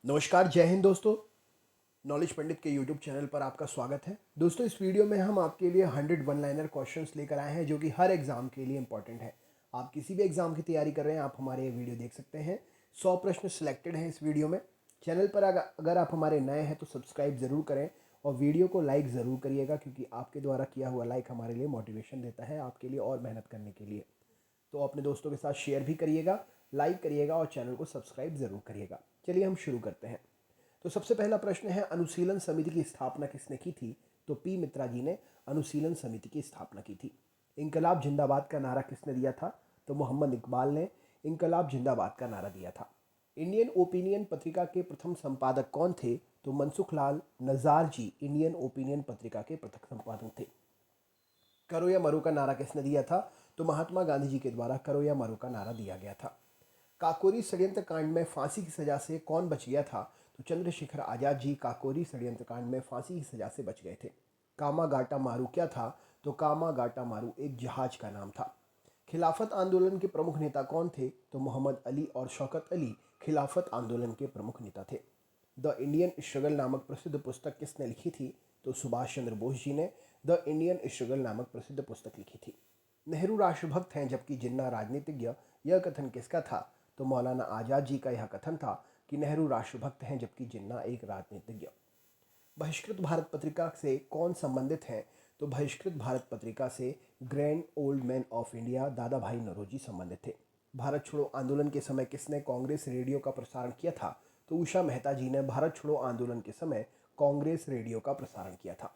नमस्कार, जय हिंद दोस्तों। नॉलेज पंडित के यूट्यूब चैनल पर आपका स्वागत है। दोस्तों, इस वीडियो में हम आपके लिए 100 वन लाइनर क्वेश्चंस लेकर आए हैं जो कि हर एग्जाम के लिए इंपॉर्टेंट है। आप किसी भी एग्जाम की तैयारी कर रहे हैं, आप हमारे ये वीडियो देख सकते हैं। 100 प्रश्न सिलेक्टेड हैं इस वीडियो में। चैनल पर अगर आप हमारे नए हैं तो सब्सक्राइब ज़रूर करें और वीडियो को लाइक ज़रूर करिएगा, क्योंकि आपके द्वारा किया हुआ लाइक हमारे लिए मोटिवेशन देता है आपके लिए और मेहनत करने के लिए। तो अपने दोस्तों के साथ शेयर भी करिएगा, लाइक करिएगा और चैनल को सब्सक्राइब ज़रूर करिएगा। चलिए हम शुरू करते हैं। तो सबसे पहला प्रश्न है, अनुशीलन समिति की स्थापना किसने की थी? तो पी मित्रा जी ने अनुशीलन समिति की स्थापना की थी। इनकलाब जिंदाबाद का नारा किसने दिया था? तो मोहम्मद इकबाल ने इनकलाब जिंदाबाद का नारा दिया था। इंडियन ओपिनियन पत्रिका के प्रथम संपादक कौन थे? तो मनसुख लाल नजार जी इंडियन ओपिनियन पत्रिका के प्रथम संपादक थे। करो या मरो का नारा किसने दिया था? तो महात्मा गांधी जी के द्वारा करो या मरो का नारा दिया गया था। काकोरी षड्यंत्र कांड में फांसी की सजा से कौन बच गया था? तो चंद्रशेखर आजाद जी काकोरी षड्यंत्र कांड में फांसी की सजा से बच गए थे। कामागाटा मारू क्या था? तो कामागाटा मारू एक जहाज का नाम था। खिलाफत आंदोलन के प्रमुख नेता कौन थे? तो मोहम्मद अली और शौकत अली खिलाफत आंदोलन के प्रमुख नेता थे। द इंडियन स्ट्रगल नामक प्रसिद्ध पुस्तक किसने लिखी थी? तो सुभाष चंद्र बोस जी ने द इंडियन स्ट्रगल नामक प्रसिद्ध पुस्तक लिखी थी। नेहरू राष्ट्रभक्त हैं जबकि जिन्ना राजनीतिज्ञ, यह कथन किसका था? तो मौलाना आज़ाद जी का यह कथन था कि नेहरू राष्ट्रभक्त हैं जबकि जिन्ना एक राजनीतिज्ञ। बहिष्कृत भारत पत्रिका से कौन संबंधित हैं? तो बहिष्कृत भारत पत्रिका से grand old man of India दादा भाई नौरोजी संबंधित थे। भारत छोड़ो आंदोलन के समय किसने कांग्रेस रेडियो का प्रसारण किया था? तो उषा मेहता जी ने भारत छोड़ो आंदोलन के समय कांग्रेस रेडियो का प्रसारण किया था।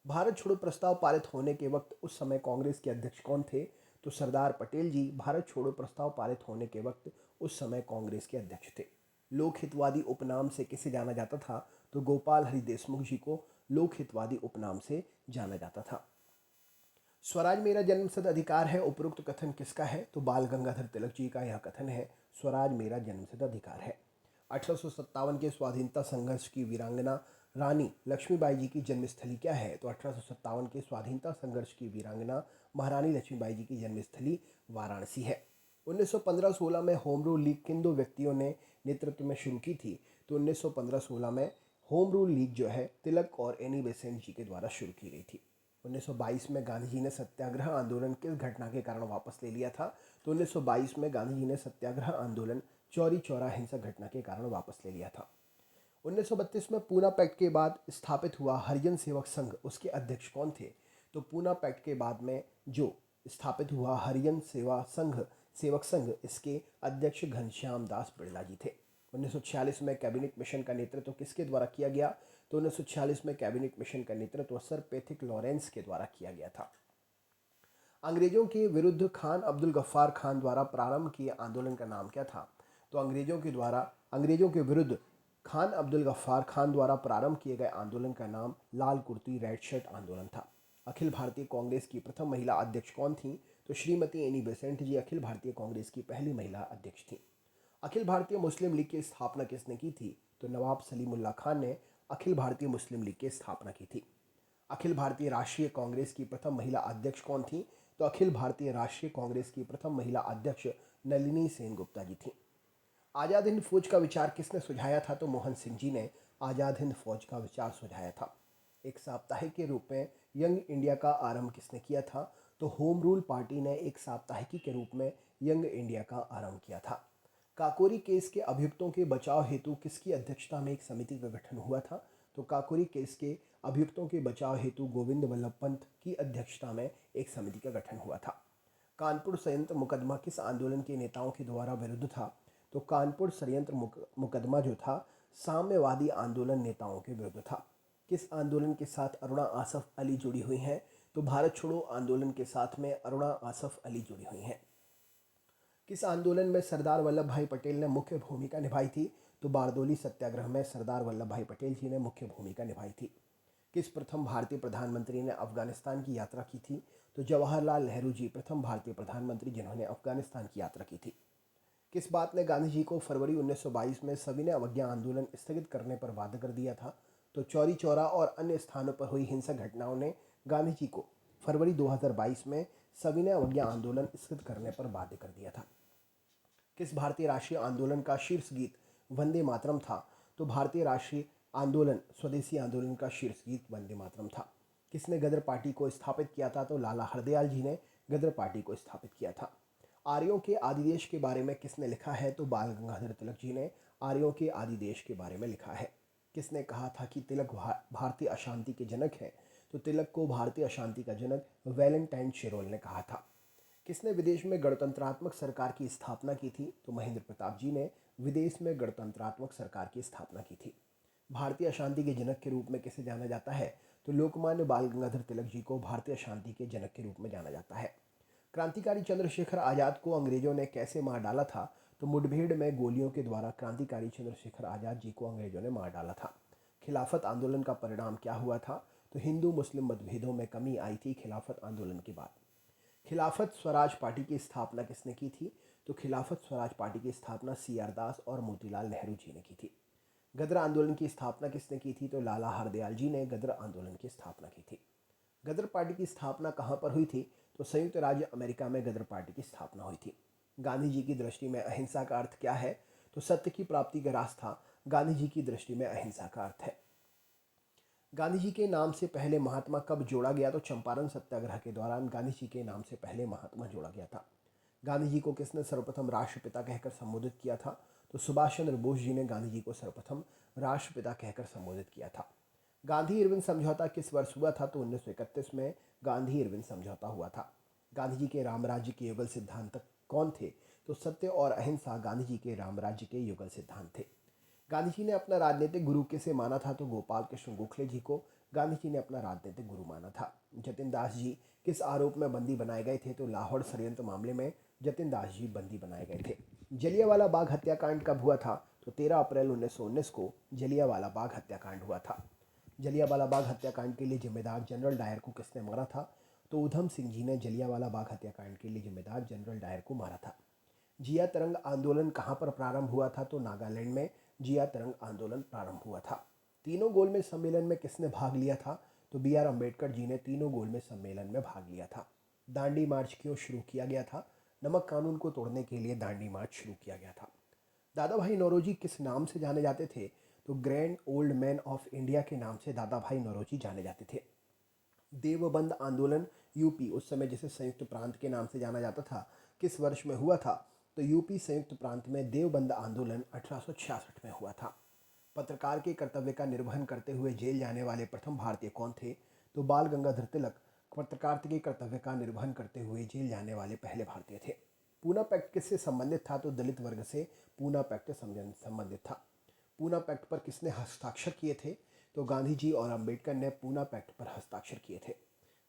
भारत छोड़ो प्रस्ताव पारित होने के वक्त उस समय कांग्रेस के अध्यक्ष कौन थे? तो सरदार पटेल जी भारत छोड़ो प्रस्ताव पारित होने के वक्त उस समय कांग्रेस के अध्यक्ष थे। लोक हितवादी उपनाम से किसे जाना जाता था? तो गोपाल हरि देशमुख जी को लोक हितवादी उपनाम से जाना जाता था। स्वराज मेरा जन्मसिद्ध अधिकार है, उपरोक्त कथन किसका है? तो बाल गंगाधर तिलक जी का यह कथन है, स्वराज मेरा जन्मसिद्ध अधिकार है। 1857 के स्वाधीनता संघर्ष की वीरांगना रानी लक्ष्मीबाई जी की जन्मस्थली क्या है? तो 1857 के स्वाधीनता संघर्ष की वीरांगना महारानी लक्ष्मीबाई जी की जन्मस्थली वाराणसी है। 1915-16 में होम रूल लीग किन दो व्यक्तियों ने नेतृत्व में शुरू की थी? तो 1915-16 में होम रूल लीग जो है तिलक और एनी बेसेंट जी के द्वारा शुरू की गई थी। 1922 में गांधी जी ने सत्याग्रह आंदोलन किस घटना के कारण वापस ले लिया था? तो 1922 में गांधी जी ने सत्याग्रह आंदोलन चौरी चौरा हिंसक घटना के कारण वापस ले लिया था। 1932 में पूना पैक्ट के बाद स्थापित हुआ हरिजन सेवक संघ, उसके अध्यक्ष कौन थे? तो पूना पैक्ट के बाद में जो स्थापित हुआ हरिजन सेवक संघ, इसके अध्यक्ष घनश्याम दास बिरला जी थे। 1946 में कैबिनेट मिशन का नेतृत्व किसके द्वारा किया गया? तो 1946 में कैबिनेट मिशन का नेतृत्व सर पैथिक लॉरेंस के द्वारा किया गया था। अंग्रेजों के विरुद्ध खान अब्दुल गफ्फार खान द्वारा प्रारंभ किए आंदोलन का नाम क्या था? तो अंग्रेजों के विरुद्ध खान अब्दुल गफ्फार खान द्वारा प्रारंभ किए गए आंदोलन का नाम लाल कुर्ती रेड शर्ट आंदोलन था। अखिल भारतीय कांग्रेस की प्रथम महिला अध्यक्ष कौन थी? तो श्रीमती एनी बेसेंट जी अखिल भारतीय कांग्रेस की पहली महिला अध्यक्ष थी। अखिल भारतीय मुस्लिम लीग की स्थापना किसने की थी? तो नवाब सलीमुल्लाह खान ने अखिल भारतीय मुस्लिम लीग की स्थापना की थी। अखिल भारतीय राष्ट्रीय कांग्रेस की प्रथम महिला अध्यक्ष कौन थी? तो अखिल भारतीय राष्ट्रीय कांग्रेस की प्रथम महिला अध्यक्ष नलिनी सेन गुप्ता जी थी। आज़ाद हिंद फौज का विचार किसने सुझाया था? तो मोहन सिंह जी ने आज़ाद हिंद फौज का विचार सुझाया था। एक साप्ताहिक के रूप में यंग इंडिया का आरंभ किसने किया था? तो होम रूल पार्टी ने एक साप्ताहिकी के रूप में यंग इंडिया का आरंभ किया था। काकोरी केस के अभियुक्तों के बचाव हेतु किसकी अध्यक्षता में एक समिति का गठन हुआ था? तो काकोरी केस के अभियुक्तों के बचाव हेतु गोविंद वल्लभ पंत की अध्यक्षता में एक समिति का गठन हुआ था। कानपुर संयंत्र मुकदमा किस आंदोलन के नेताओं के द्वारा विरुद्ध था? तो कानपुर संयंत्र मुकदमा जो था साम्यवादी आंदोलन नेताओं के विरुद्ध था। किस आंदोलन के साथ अरुणा आसफ अली जुड़ी हुई हैं? तो भारत छोड़ो आंदोलन के साथ में अरुणा आसफ अली जुड़ी हुई हैं। किस आंदोलन में सरदार वल्लभ भाई पटेल ने मुख्य भूमिका निभाई थी? तो बारदोली सत्याग्रह में सरदार वल्लभ भाई पटेल जी ने मुख्य भूमिका निभाई थी। किस प्रथम भारतीय प्रधानमंत्री ने अफगानिस्तान की यात्रा की थी? तो जवाहरलाल नेहरू जी प्रथम भारतीय प्रधानमंत्री जिन्होंने अफगानिस्तान की यात्रा की थी। किस बात ने गांधी जी को फरवरी 1922 में सविनय अवज्ञा आंदोलन स्थगित करने पर बाध्य कर दिया था? तो चौरी चौरा और अन्य स्थानों पर हुई हिंसक घटनाओं ने गांधी जी को फरवरी 2022 में सविनय अवज्ञा आंदोलन स्थगित करने पर बाध्य कर दिया था। किस भारतीय राष्ट्रीय आंदोलन का शीर्ष गीत वंदे मातरम था? तो भारतीय राष्ट्रीय आंदोलन स्वदेशी आंदोलन का शीर्ष गीत वंदे मातरम था। किसने गदर पार्टी को स्थापित किया था? तो लाला हरदयाल जी ने गदर पार्टी को स्थापित किया था। आर्यों के आदिदेश के बारे में किसने लिखा है? तो बाल गंगाधर तिलक जी ने आर्यों के आदिदेश के बारे में लिखा है। किसने कहा था कि तिलक भारतीय अशांति के जनक हैं? तो तिलक को भारतीय अशांति का जनक वैलेंटाइन शेरोल ने कहा था। किसने विदेश में गणतंत्रात्मक सरकार की स्थापना की थी? तो महेंद्र प्रताप जी ने विदेश में गणतंत्रात्मक सरकार की स्थापना की थी। भारतीय अशांति के जनक के रूप में किसे जाना जाता है? तो लोकमान्य बाल गंगाधर तिलक जी को भारतीय अशांति के जनक के रूप में जाना जाता है। क्रांतिकारी चंद्रशेखर आज़ाद को अंग्रेजों ने कैसे मार डाला था? तो मुठभेड़ में गोलियों के द्वारा क्रांतिकारी चंद्रशेखर आज़ाद जी को अंग्रेजों ने मार डाला था। खिलाफत आंदोलन का परिणाम क्या हुआ था? तो हिंदू मुस्लिम मतभेदों में कमी आई थी खिलाफत आंदोलन के बाद। खिलाफत स्वराज पार्टी की स्थापना किसने की थी? तो खिलाफत स्वराज पार्टी की स्थापना CR दास और मोतीलाल नेहरू जी ने की थी। गदर आंदोलन की स्थापना किसने की थी? तो लाला हरदयाल जी ने गदर आंदोलन की स्थापना की थी। गदर पार्टी की स्थापना कहाँ पर हुई थी? तो संयुक्त राज्य अमेरिका में गदर पार्टी की स्थापना हुई थी। गांधी जी की दृष्टि में अहिंसा का अर्थ क्या है? तो सत्य की प्राप्ति का रास्ता गांधी जी की दृष्टि में अहिंसा का अर्थ है। गांधी जी के नाम से पहले महात्मा कब जोड़ा गया? तो चंपारण सत्याग्रह के दौरान गांधी जी के नाम से पहले महात्मा जोड़ा गया था। गांधी जी को किसने सर्वप्रथम राष्ट्रपिता कहकर संबोधित किया था? तो सुभाष चंद्र बोस जी ने गांधी जी को सर्वप्रथम राष्ट्रपिता कहकर संबोधित किया था। गांधी इरविन समझौता किस वर्ष हुआ था? तो 1931 में गांधी इरविन समझौता हुआ था। गांधी जी के राम राज्य के युगल सिद्धांत कौन थे? तो सत्य और अहिंसा गांधी जी के राम राज्य के युगल सिद्धांत थे। गांधी जी ने अपना राजनीतिक गुरु किसे माना था? तो गोपाल कृष्ण गोखले जी को गांधी जी ने अपना राजनीतिक गुरु माना था। जतिन दास जी किस आरोप में बंदी बनाए गए थे? तो लाहौर षड्यंत्र मामले में जतिन दास जी बंदी बनाए गए थे। जलियांवाला बाग हत्याकांड कब हुआ था? तो 13 अप्रैल 1919 को जलियांवाला बाग हत्याकांड हुआ था। जलियांवाला बाग हत्याकांड के लिए जिम्मेदार जनरल डायर को किसने मारा था? तो उधम सिंह जी ने जलियांवाला बाग हत्याकांड के लिए जिम्मेदार जनरल डायर को मारा था। जिया तरंग आंदोलन कहाँ पर प्रारंभ हुआ था? तो नागालैंड में जिया तरंग आंदोलन प्रारंभ हुआ था। तीनों गोलमेज सम्मेलन में किसने भाग लिया था? तो BR अम्बेडकर जी ने तीनों गोलमेज सम्मेलन में भाग लिया था। दांडी मार्च क्यों शुरू किया गया था? नमक कानून को तोड़ने के लिए दांडी मार्च शुरू किया गया था। दादा भाई नौरोजी किस नाम से जाने जाते थे? तो grand old man of India के नाम से दादा भाई नौरोजी जाने जाते थे। देवबंद आंदोलन यूपी, उस समय जिसे संयुक्त प्रांत के नाम से जाना जाता था, किस वर्ष में हुआ था? तो यूपी संयुक्त प्रांत में देवबंद आंदोलन 1866 में हुआ था। पत्रकार के कर्तव्य का निर्वहन करते हुए जेल जाने वाले प्रथम भारतीय कौन थे? तो बाल गंगाधर तिलक पत्रकारिता के कर्तव्य का निर्वहन करते हुए जेल जाने वाले पहले भारतीय थे। पूना पैक्ट किससे संबंधित था? तो दलित वर्ग से पूना पैक्ट संबंधित था। पूना पैक्ट पर किसने हस्ताक्षर किए थे? तो गांधी जी और अंबेडकर ने पूना पैक्ट पर हस्ताक्षर किए थे।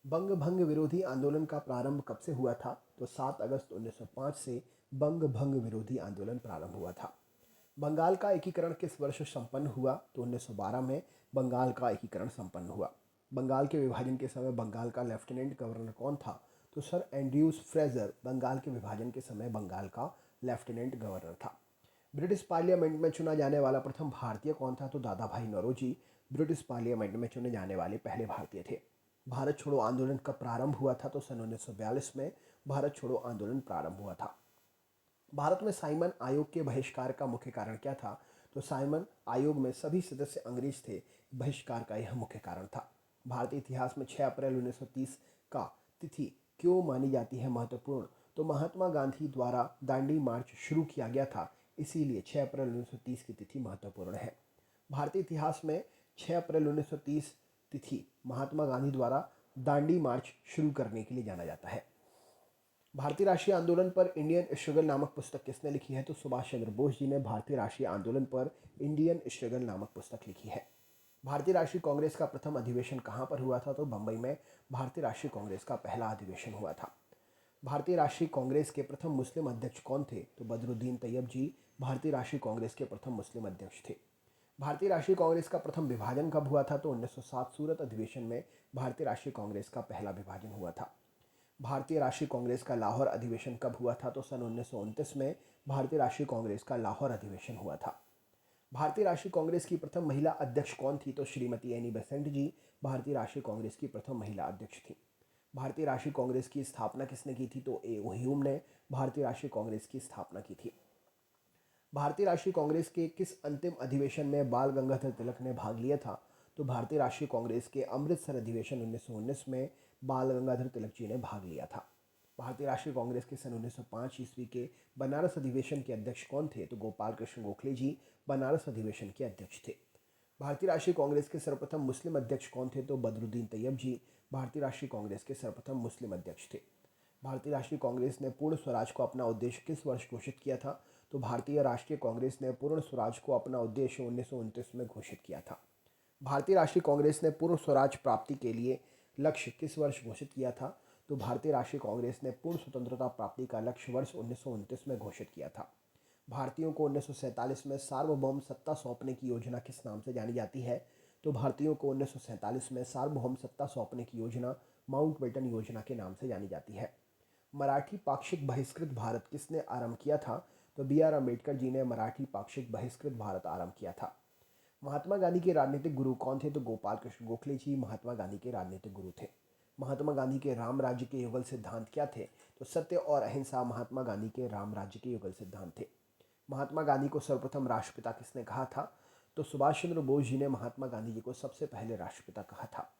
बंग भंग विरोधी आंदोलन का प्रारंभ कब से हुआ था? तो 7 अगस्त 1905 से बंग भंग विरोधी आंदोलन प्रारंभ हुआ था। बंगाल का एकीकरण किस वर्ष संपन्न हुआ? तो 1912 में बंगाल का एकीकरण संपन्न हुआ। बंगाल के विभाजन के समय बंगाल का लेफ्टिनेंट गवर्नर कौन था? तो सर एंड्रयूज फ्रेजर बंगाल के विभाजन के समय बंगाल का लेफ्टिनेंट गवर्नर था। ब्रिटिश पार्लियामेंट में चुना जाने वाला प्रथम भारतीय कौन था? तो दादा भाई नौरोजी ब्रिटिश पार्लियामेंट में चुने जाने वाले पहले भारतीय थे। भारत छोड़ो आंदोलन कब प्रारंभ हुआ था? तो सन 1942 में भारत छोड़ो आंदोलन प्रारंभ हुआ था। भारत में साइमन आयोग के बहिष्कार का मुख्य कारण क्या था? तो साइमन आयोग में सभी सदस्य अंग्रेज थे, बहिष्कार का यह मुख्य कारण था। भारतीय इतिहास में 6 अप्रैल 1930 का तिथि क्यों मानी जाती है महत्वपूर्ण? तो महात्मा गांधी द्वारा दांडी मार्च शुरू किया गया था, इसीलिए 6 अप्रैल 1930 की तिथि महत्वपूर्ण है। भारतीय इतिहास में 6 अप्रैल 1930 तिथि महात्मा गांधी द्वारा दांडी मार्च शुरू करने के लिए जाना जाता है। भारतीय राष्ट्रीय आंदोलन पर इंडियन स्ट्रगल नामक पुस्तक किसने लिखी है? तो सुभाष चंद्र बोस जी ने भारतीय राष्ट्रीय आंदोलन पर इंडियन स्ट्रगल नामक पुस्तक लिखी है। भारतीय राष्ट्रीय कांग्रेस का प्रथम अधिवेशन कहाँ पर हुआ था? तो बंबई में भारतीय राष्ट्रीय कांग्रेस का पहला अधिवेशन हुआ था। भारतीय राष्ट्रीय कांग्रेस के प्रथम मुस्लिम अध्यक्ष कौन थे? तो बदरुद्दीन तैयब जी भारतीय राष्ट्रीय कांग्रेस के प्रथम मुस्लिम अध्यक्ष थे। भारतीय राष्ट्रीय कांग्रेस का प्रथम विभाजन कब हुआ था? तो 1907 सूरत अधिवेशन में भारतीय राष्ट्रीय कांग्रेस का पहला विभाजन हुआ था। भारतीय राष्ट्रीय कांग्रेस का लाहौर अधिवेशन कब हुआ था? तो सन 1929 में भारतीय राष्ट्रीय कांग्रेस का लाहौर अधिवेशन हुआ था। भारतीय राष्ट्रीय कांग्रेस की प्रथम महिला अध्यक्ष कौन थी? तो श्रीमती एनी बेसेंट जी भारतीय राष्ट्रीय कांग्रेस की प्रथम महिला अध्यक्ष थी। भारतीय राष्ट्रीय कांग्रेस की स्थापना किसने की थी? तो ए ह्यूम ने भारतीय राष्ट्रीय कांग्रेस की स्थापना की थी। भारतीय राष्ट्रीय कांग्रेस के किस अंतिम अधिवेशन में बाल गंगाधर तिलक ने भाग लिया था? तो भारतीय राष्ट्रीय कांग्रेस के अमृतसर अधिवेशन 1919 में बाल गंगाधर तिलक जी ने भाग लिया था। भारतीय राष्ट्रीय कांग्रेस के सन 1905 ईस्वी के बनारस अधिवेशन के अध्यक्ष कौन थे? तो गोपाल कृष्ण गोखले जी बनारस अधिवेशन के अध्यक्ष थे। भारतीय राष्ट्रीय कांग्रेस के सर्वप्रथम मुस्लिम अध्यक्ष कौन थे? तो बदरुद्दीन तैयब जी भारतीय राष्ट्रीय कांग्रेस के सर्वप्रथम मुस्लिम अध्यक्ष थे। भारतीय राष्ट्रीय कांग्रेस ने पूर्ण स्वराज को अपना उद्देश्य किस वर्ष घोषित किया था? तो भारतीय राष्ट्रीय कांग्रेस ने पूर्ण स्वराज को अपना उद्देश्य 1929 में घोषित किया था। भारतीय राष्ट्रीय कांग्रेस ने पूर्ण स्वराज प्राप्ति के लिए लक्ष्य किस वर्ष घोषित किया था? तो भारतीय राष्ट्रीय कांग्रेस ने पूर्ण स्वतंत्रता प्राप्ति का लक्ष्य वर्ष 1929 में घोषित किया था। भारतीयों को 1947 में सार्वभौम सत्ता सौंपने की योजना किस नाम से जानी जाती है? तो भारतीयों को 1947 में सार्वभौम सत्ता सौंपने की योजना माउंटबेटन योजना के नाम से जानी जाती है। मराठी पाक्षिक बहिष्कृत भारत किसने आरंभ किया था? तो B.R. अम्बेडकर जी ने मराठी पाक्षिक बहिष्कृत भारत आरंभ किया था। महात्मा गांधी के राजनीतिक गुरु कौन थे? तो गोपाल कृष्ण गोखले जी महात्मा गांधी के राजनीतिक गुरु थे। महात्मा गांधी के राम राज्य के युगल सिद्धांत क्या थे? तो सत्य और अहिंसा महात्मा गांधी के राम राज्य के युगल सिद्धांत थे। महात्मा गांधी को सर्वप्रथम राष्ट्रपिता किसने कहा था? तो सुभाष चंद्र बोस जी ने महात्मा गांधी जी को सबसे पहले राष्ट्रपिता कहा था।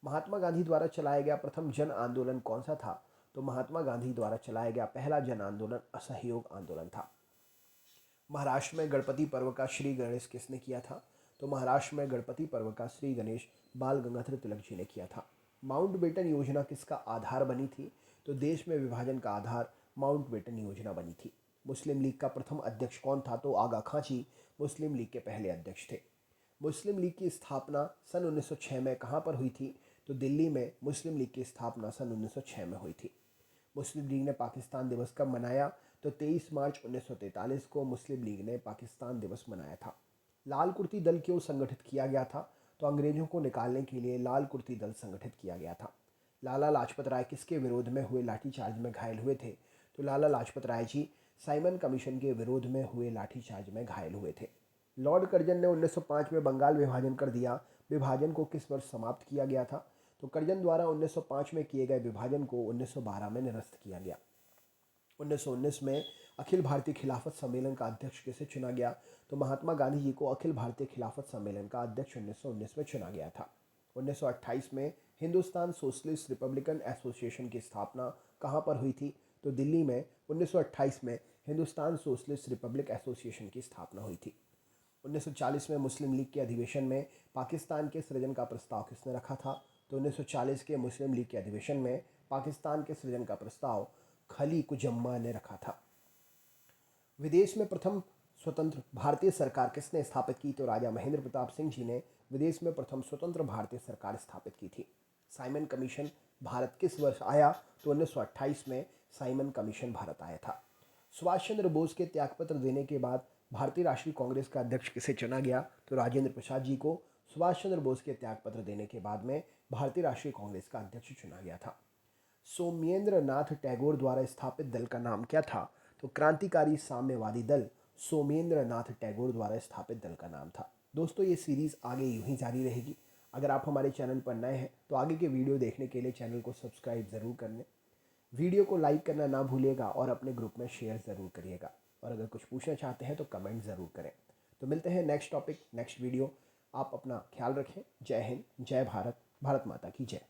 महात्मा गांधी द्वारा चलाया गया प्रथम जन आंदोलन कौन सा था? तो महात्मा गांधी द्वारा चलाया गया पहला जन आंदोलन असहयोग आंदोलन था। महाराष्ट्र में गणपति पर्व का श्री गणेश किसने किया था? तो महाराष्ट्र में गणपति पर्व का श्री गणेश बाल गंगाधर तिलक जी ने किया था। माउंटबेटन योजना किसका आधार बनी थी? तो देश में विभाजन का आधार माउंटबेटन योजना बनी थी। मुस्लिम लीग का प्रथम अध्यक्ष कौन था? तो आगा खां जी मुस्लिम लीग के पहले अध्यक्ष थे। मुस्लिम लीग की स्थापना सन 1906 में कहाँ पर हुई थी? तो दिल्ली में मुस्लिम लीग की स्थापना सन 1906 में हुई थी। मुस्लिम लीग ने पाकिस्तान दिवस कब मनाया? तो 23 मार्च 1943 को मुस्लिम लीग ने पाकिस्तान दिवस मनाया था। लाल कुर्ती दल क्यों संगठित किया गया था? तो अंग्रेजों को निकालने के लिए लाल कुर्ती दल संगठित किया गया था। लाला लाजपत राय किसके विरोध में हुए लाठीचार्ज में घायल हुए थे? तो लाला लाजपत राय जी साइमन कमीशन के विरोध में हुए लाठीचार्ज में घायल हुए थे। लॉर्ड कर्जन ने 1905 में बंगाल विभाजन कर दिया। विभाजन को किस वर्ष समाप्त किया गया था? तो कर्जन द्वारा 1905 में किए गए विभाजन को 1912 में निरस्त किया गया। 1919 में अखिल भारतीय खिलाफत सम्मेलन का अध्यक्ष किसे चुना गया? तो महात्मा गांधी जी को अखिल भारतीय खिलाफत सम्मेलन का अध्यक्ष 1919 में चुना गया था। 1928 में हिंदुस्तान सोशलिस्ट रिपब्लिकन एसोसिएशन की स्थापना कहाँ पर हुई थी? तो दिल्ली में 1928 में हिंदुस्तान सोशलिस्ट रिपब्लिक एसोसिएशन की स्थापना हुई थी। 1940 में मुस्लिम लीग के अधिवेशन में पाकिस्तान के सृजन का प्रस्ताव किसने रखा था? तो 1940 के मुस्लिम लीग के अधिवेशन में पाकिस्तान के सृजन का प्रस्ताव खली कुजम्मा ने रखा था। विदेश में प्रथम स्वतंत्र भारतीय सरकार किसने स्थापित की? तो राजा महेंद्र प्रताप सिंह जी ने विदेश में प्रथम स्वतंत्र भारतीय सरकार स्थापित की थी। साइमन कमीशन भारत किस वर्ष आया? तो 1928 में साइमन कमीशन भारत आया था। सुभाष चंद्र बोस के त्यागपत्र देने के बाद भारतीय राष्ट्रीय कांग्रेस का अध्यक्ष किसे चुना गया? तो राजेंद्र प्रसाद जी को सुभाष चंद्र बोस के त्यागपत्र देने के बाद में भारतीय राष्ट्रीय कांग्रेस का अध्यक्ष चुना गया था। सोमेंद्र नाथ टैगोर द्वारा स्थापित दल का नाम क्या था? तो क्रांतिकारी साम्यवादी दल सोमेंद्र नाथ टैगोर द्वारा स्थापित दल का नाम था। दोस्तों, ये सीरीज़ आगे यूं ही जारी रहेगी। अगर आप हमारे चैनल पर नए हैं तो आगे के वीडियो देखने के लिए चैनल को सब्सक्राइब ज़रूर कर लें। वीडियो को लाइक करना ना भूलिएगा और अपने ग्रुप में शेयर ज़रूर करिएगा। और अगर कुछ पूछना चाहते हैं तो कमेंट ज़रूर करें। तो मिलते हैं नेक्स्ट टॉपिक नेक्स्ट वीडियो। आप अपना ख्याल रखें। जय हिंद, जय भारत, भारत माता की जय।